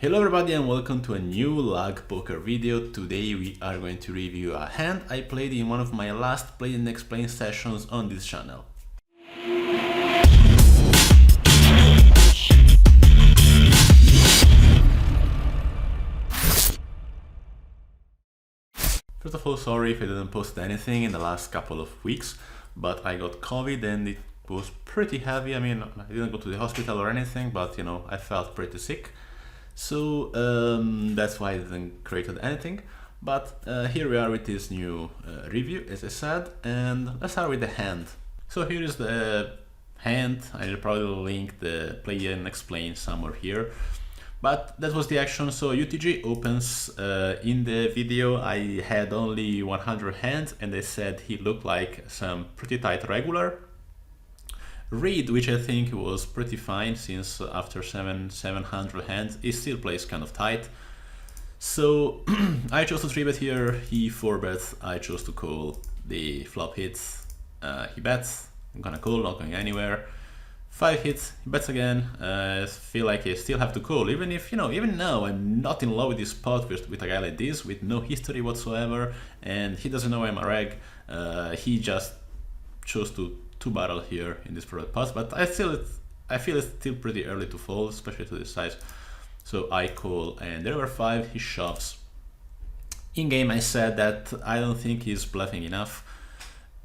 Hello everybody and welcome to a new lag poker video. Today we are going to review a hand I played in one of my last Play and Explain sessions on this channel. First of all, sorry if I didn't post anything in the last couple of weeks, but I got COVID and it was pretty heavy. I mean, I didn't go to the hospital or anything, but you know, I felt pretty sick. So that's why I didn't create anything, but here we are with this new review, as I said, and let's start with the hand. So here is the hand. I'll probably link the Play and Explain somewhere here, but that was the action. So UTG opens. In the video I had only 100 hands and they said he looked like some pretty tight regular read, which I think was pretty fine, since after 700 hands he still plays kind of tight. So I chose to 3-bet here, he 4-bets, I chose to call. The flop hits, he bets, I'm gonna call, not going anywhere. 5 hits, he bets again. I feel like I still have to call, even if, you know, even now I'm not in love with this spot with a guy like this, with no history whatsoever, and he doesn't know I'm a reg. He just chose to barrel here in this product pass, but I feel it's still pretty early to fold, especially to this size. So I call, and there were 5, he shoves. In game I said that I don't think he's bluffing enough,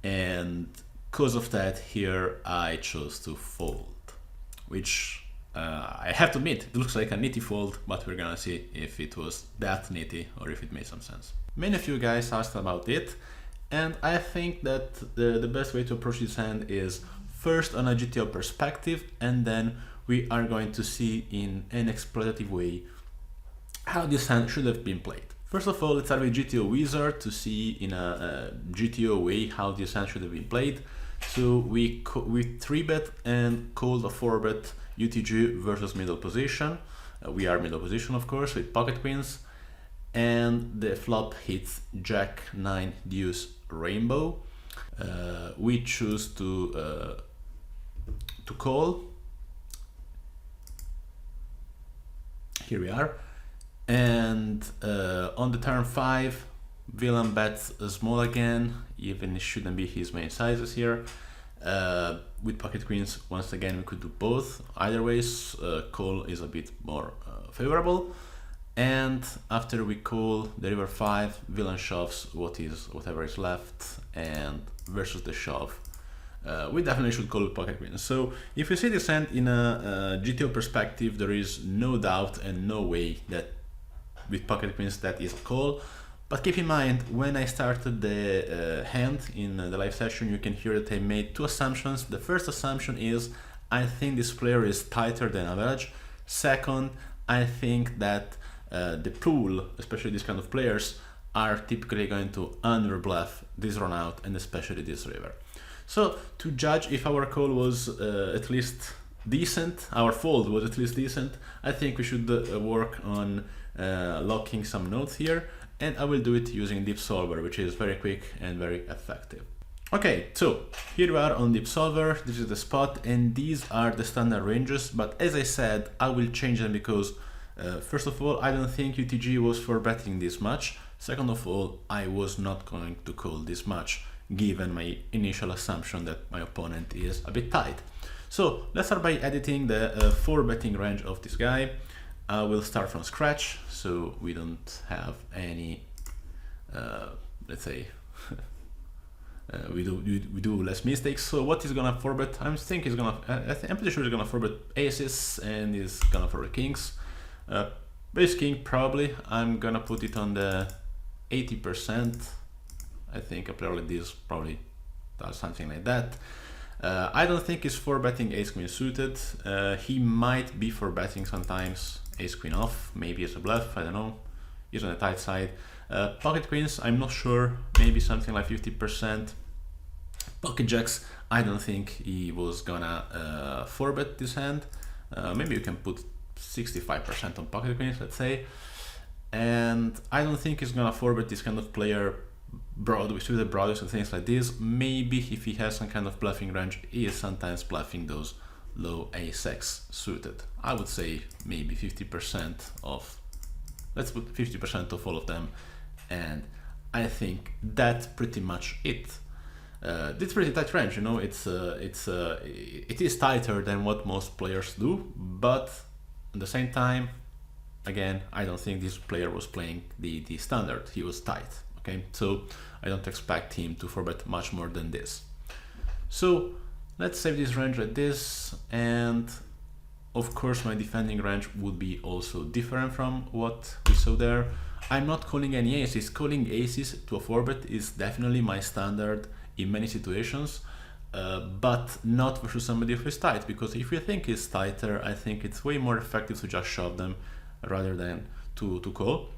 and because of that here I chose to fold, which I have to admit, it looks like a nitty fold, but we're gonna see if it was that nitty or if it made some sense. Many of you guys asked about it, and I think that the best way to approach this hand is first on a GTO perspective, and then we are going to see in an exploitative way how this hand should have been played. First of all, let's start with GTO Wizard to see in a GTO way how this hand should have been played. So we 3-bet and called a 4-bet UTG versus middle position. We are middle position, of course, with pocket queens. And the flop hits Jack 9 deuce rainbow. We choose to call. Here we are, and on the turn 5 villain bets small again, even it shouldn't be his main sizes here. With pocket queens, once again we could do both. Either ways, call is a bit more favorable. And after we call the river 5, villain shoves whatever is left, and versus the shove, we definitely should call with pocket queens. So if you see this hand in a GTO perspective, there is no doubt and no way that with pocket queens that is a call. But keep in mind, when I started the hand in the live session, you can hear that I made 2 assumptions. The first assumption is I think this player is tighter than average. Second, I think that the pool, especially these kind of players, are typically going to under-bluff this run out, and especially this river. So to judge if our call was at least decent, our fold was at least decent, I think we should work on locking some notes here, and I will do it using Deep Solver, which is very quick and very effective. Okay, so here we are on Deep Solver, this is the spot, and these are the standard ranges, but as I said, I will change them because first of all, I don't think UTG was for betting this much. Second of all, I was not going to call this much, given my initial assumption that my opponent is a bit tight. So let's start by editing the 4-betting range of this guy. I will start from scratch, so we don't have any, let's say, we do less mistakes. So what is gonna 4-bet? I'm pretty sure he's gonna 4-bet aces and he's gonna 4-bet kings. Base king probably. I'm gonna put it on the 80%. I think a player like this probably does something like that. I don't think he's 4-betting ace queen suited. He might be 4-betting sometimes ace queen off, maybe as a bluff, I don't know. He's on the tight side. Pocket queens, I'm not sure, maybe something like 50%. Pocket jacks, I don't think he was gonna 4-bet this hand. Maybe you can put 65% on pocket queens, let's say. And I don't think he's gonna 4-bet this kind of player with the broadest and things like this. Maybe if he has some kind of bluffing range, he is sometimes bluffing those low ace-x suited. I would say maybe 50% of, let's put 50% of all of them, and I think that's pretty much it. It's pretty tight range, you know. It is tighter than what most players do, but at the same time, again, I don't think this player was playing the standard. He was tight. Okay, so I don't expect him to 4-bet much more than this. So let's save this range like this, and of course my defending range would be also different from what we saw there. I'm not calling any aces. Calling aces to a 4-bet is definitely my standard in many situations, but not versus somebody who is tight, because if you think he's tighter, I think it's way more effective to just shove them rather than to call.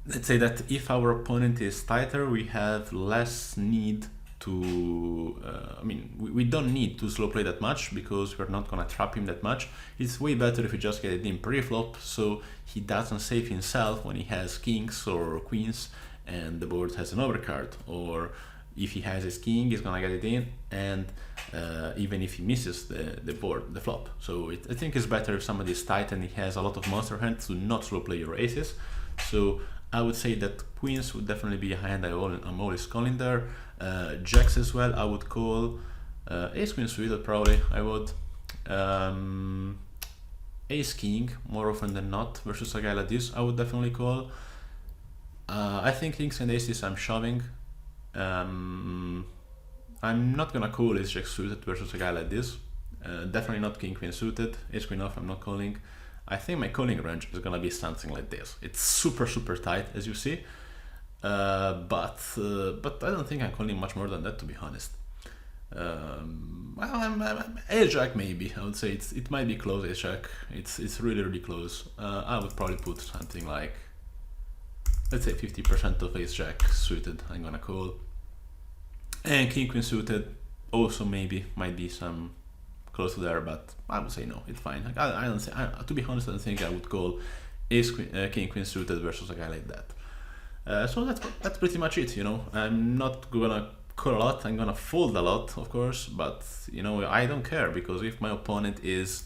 Let's say that if our opponent is tighter, we have less need to, I mean, we don't need to slow play that much because we're not gonna trap him that much. It's way better if we just get it in pre-flop, so he doesn't save himself when he has kings or queens and the board has an overcard, or if he has his king, he's gonna get it in, and even if he misses the board, the flop. So I think it's better if somebody is tight and he has a lot of monster hands to not slow play your aces. So I would say that queens would definitely be a hand I'm always calling there. Jacks as well, I would call. Ace queen suited, probably I would. Ace king, more often than not, versus a guy like this, I would definitely call. I think kings and aces I'm shoving. I'm not gonna call ace jack suited versus a guy like this. Definitely not king queen suited. Ace queen off I'm not calling. I think my calling range is gonna be something like this. It's super tight, as you see, but I don't think I'm calling much more than that, to be honest. Ace jack maybe. I would say it might be close. Ace jack. It's really close. I would probably put something like, let's say 50% of ace jack suited I'm gonna call, and king queen suited also maybe might be some close to there, but I would say no, it's fine. Like, I don't say, to be honest, I don't think I would call ace queen, king queen suited versus a guy like that. So that's pretty much it. You know, I'm not gonna call a lot. I'm gonna fold a lot, of course, but you know, I don't care, because if my opponent is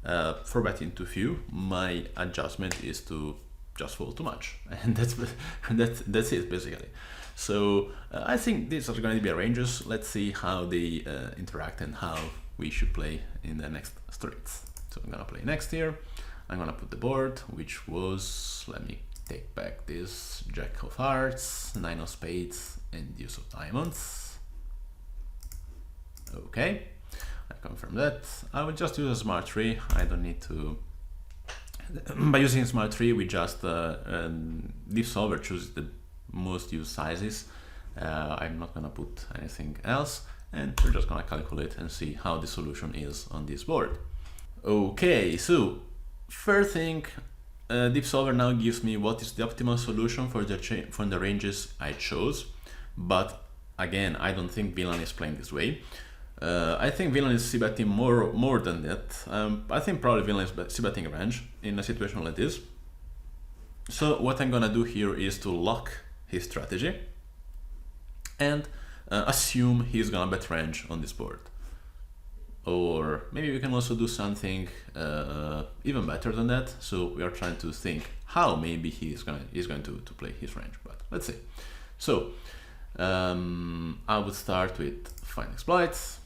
4-betting too few, my adjustment is to just fold too much, and that's it basically. So I think these are going to be ranges. Let's see how they interact and how we should play in the next streets. So I'm gonna play next here. I'm gonna put the board, which was, let me take back this, jack of hearts, 9 of spades, and deuce of diamonds. Okay, I confirm that. I will just use a smart tree. I don't need to. By using a smart tree, we just leaf solver chooses the most used sizes. I'm not gonna put anything else, and we're just gonna calculate and see how the solution is on this board. Okay, so first thing, Deep Solver now gives me what is the optimal solution for the ranges I chose, but again, I don't think Villain is playing this way. I think Villain is c-betting more than that. I think probably Villain is c-betting range in a situation like this. So what I'm gonna do here is to lock his strategy and assume he's gonna bet range on this board. Or maybe we can also do something even better than that. So we are trying to think how maybe he's going to play his range, but let's see. So I would start with find exploits.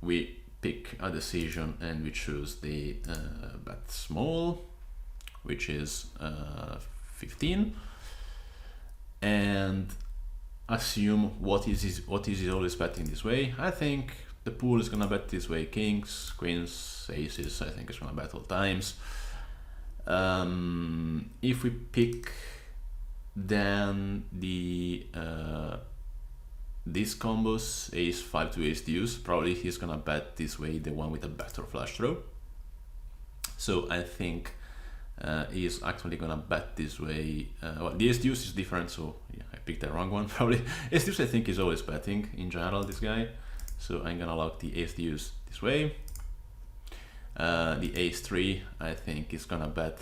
We pick a decision and we choose the bet small, which is 15, and assume what is he always betting this way. I think the pool is gonna bet this way: kings, queens, aces. I think it's gonna bet all times. If we pick then the these combos, ace 5 to ace deuce, probably he's gonna bet this way, the one with a better flush draw. So I think he's actually gonna bet this way. Well, the ace deuce is different, so yeah, I picked the wrong one probably. Ace deuce I think is always betting in general, this guy. So I'm gonna lock the ace deuce this way. The ace 3 I think is gonna bet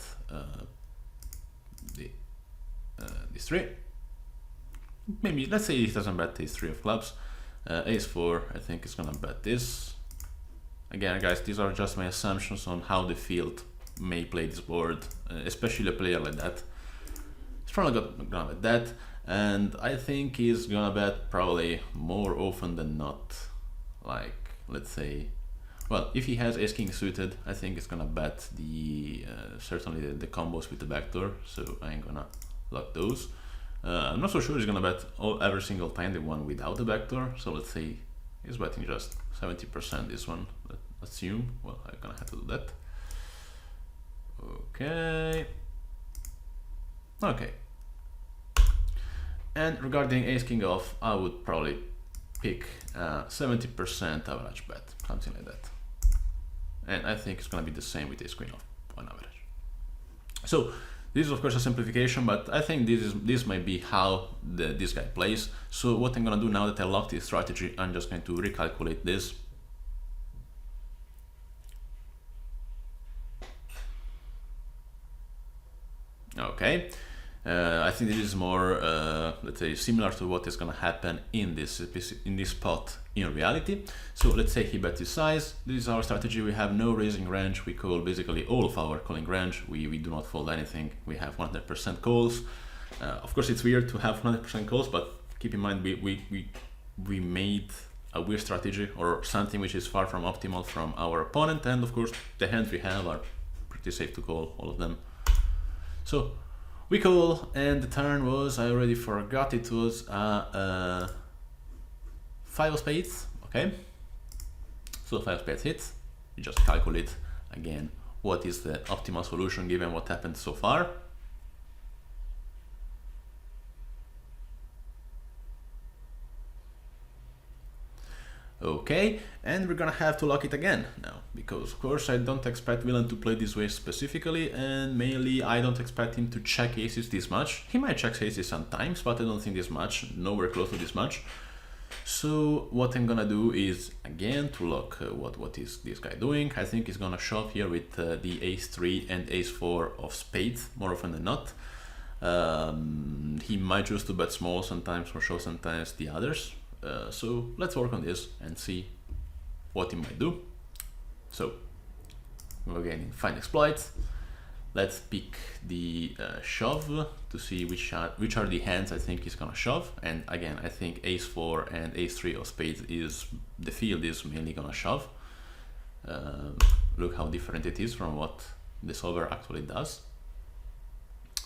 this 3. Maybe let's say he doesn't bet ace 3 of clubs. Ace 4 I think is gonna bet this. again, guys, these are just my assumptions on how the field may play this board, especially a player like that. He's probably gonna bet that, and I think he's gonna bet probably more often than not. Like, let's say, well, if he has ace king suited, I think he's gonna bet the certainly the combos with the backdoor, so I'm gonna lock those. I'm not so sure he's gonna bet every single time the one without the backdoor, so let's say he's betting just 70% this one, let's assume. Well, I'm gonna have to do that. Okay. And regarding ace king off, I would probably pick 70% average bet, something like that. And I think it's gonna be the same with ace queen off on average. So this is of course a simplification, but I think this might be how this guy plays. So what I'm gonna do now that I locked this strategy, I'm just going to recalculate this. Okay, I think this is more, let's say, similar to what is gonna happen in this spot in reality. So let's say he bets his size. This is our strategy. We have no raising range. We call basically all of our calling range. We do not fold anything. We have 100% calls. Of course, it's weird to have 100% calls, but keep in mind we made a weird strategy or something which is far from optimal from our opponent, and of course the hands we have are pretty safe to call, all of them. So we call, and the turn was, I already forgot, it was 5 of spades. Okay, so 5 of spades hits. You just calculate again what is the optimal solution given what happened so far. Okay, and we're gonna have to lock it again now, because of course I don't expect Wieland to play this way specifically, and mainly I don't expect him to check aces this much. He might check aces sometimes, but I don't think this much, nowhere close to this much. So what I'm gonna do is, again, to lock what is this guy doing. I think he's gonna shove here with the ace-3 and ace-4 of spades, more often than not. He might choose to bet small sometimes or shove sometimes the others. So let's work on this and see what he might do. So we're getting fine exploits. Let's pick the shove to see which are the hands I think he's gonna shove. And again, I think ace-4 and ace-3 of spades is the field is mainly gonna shove. Look how different it is from what the solver actually does.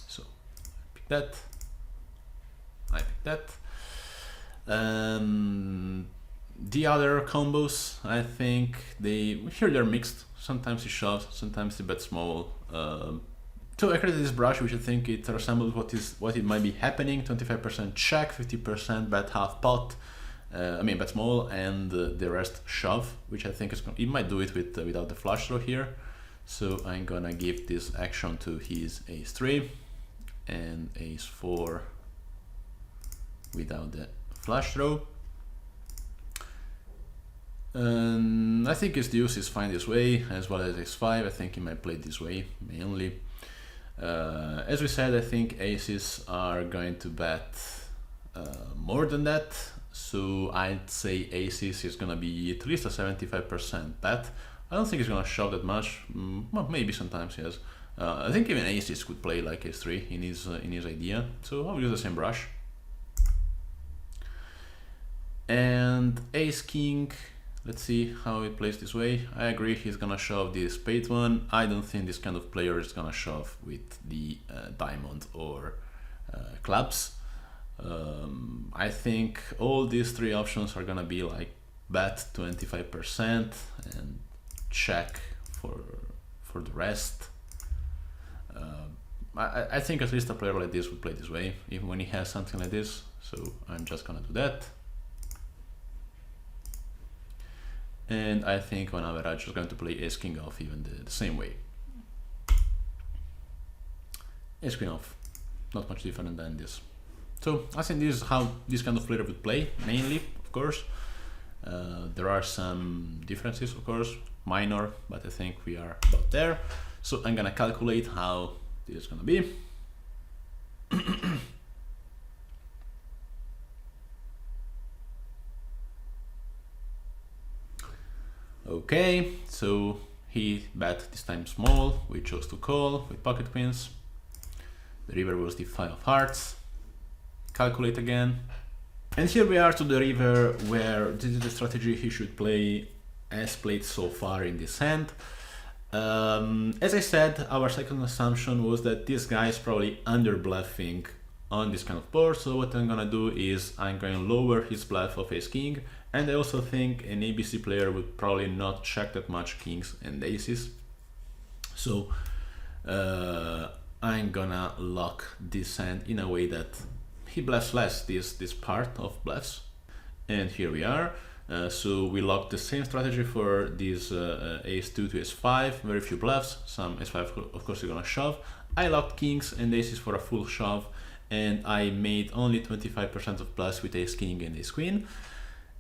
So I pick that. I pick that. The other combos, I think they're mixed. Sometimes he shoves, sometimes he bets small. So I created this brush, which I think it resembles what it might be happening. 25% check, 50% bet half pot. Bet small, and the rest shove, which I think it might do it without the flush draw here. So I'm gonna give this action to his ace-3 and ace-4 without the flush draw. I think his deuce is fine this way, as well as ace-5. I think he might play this way mainly. As we said, I think aces are going to bet more than that, so I'd say aces is gonna be at least a 75% bet. I don't think he's gonna shove that much. Well, maybe sometimes he has. I think even aces could play like ace-3 in his idea. So I'll use the same brush. And ace-king, let's see how he plays this way. I agree, he's gonna shove the spade one. I don't think this kind of player is gonna shove with the diamond or clubs. I think all these 3 options are gonna be like bet 25% and check for the rest. I think at least a player like this would play this way, even when he has something like this. So I'm just gonna do that. And I think on average is going to play ace king off even the same way. Ace queen off, not much different than this. So I think this is how this kind of player would play, mainly, of course. There are some differences, of course, minor, but I think we are about there. So I'm gonna calculate how this is gonna be. Okay, so he bet this time small, we chose to call with pocket queens. The river was the 5 of hearts. Calculate again. And here we are to the river, where this is the strategy he should play as played so far in this hand. As I said, our second assumption was that this guy is probably under bluffing on this kind of board, so what I'm gonna do is I'm going to lower his bluff of ace king, and I also think an ABC player would probably not check that much kings and aces. So I'm gonna lock this hand in a way that he bluffs less this part of bluffs. And here we are. So we locked the same strategy for this ace2 to ace5, very few bluffs, some ace5 of course you're gonna shove. I locked kings and aces for a full shove, and I made only 25% of bluffs with ace king and ace queen.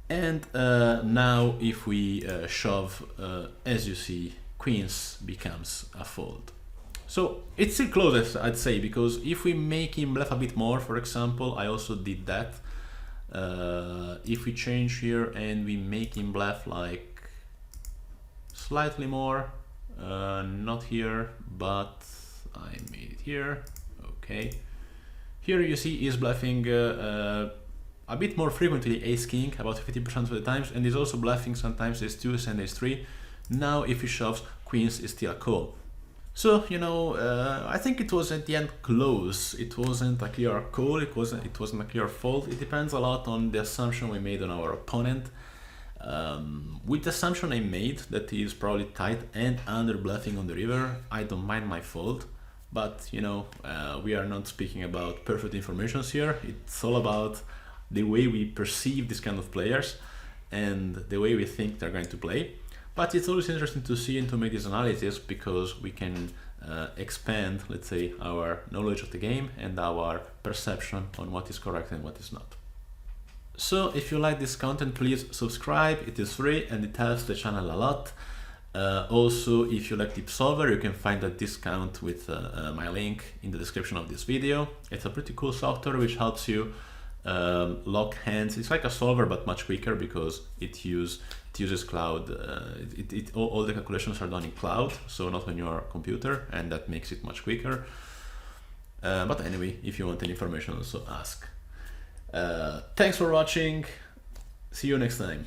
And now if we shove, as you see, queens becomes a fold. So it's still close, I'd say, because if we make him bluff a bit more, for example, I also did that. If we change here and we make him bluff like slightly more, not here, but I made it here, okay. Here you see he's bluffing a bit more frequently ace king, about 50% of the times, and he's also bluffing sometimes ace 2 and ace 3. Now if he shoves, queens is still a call. So, you know, I think it was at the end close. It wasn't a clear call, it wasn't a clear fold. It depends a lot on the assumption we made on our opponent. With the assumption I made that he is probably tight and under bluffing on the river, I don't mind my fold. But, you know, we are not speaking about perfect informations here. It's all about the way we perceive these kind of players and the way we think they're going to play. But it's always interesting to see and to make this analysis, because we can expand, let's say, our knowledge of the game and our perception on what is correct and what is not. So if you like this content, please subscribe. It is free and it helps the channel a lot. Also, if you like TipSolver, you can find a discount with my link in the description of this video. It's a pretty cool software which helps you lock hands. It's like a solver but much quicker, because it uses cloud. All the calculations are done in cloud, so not on your computer, and that makes it much quicker. But anyway, if you want any information, also ask. Thanks for watching. See you next time.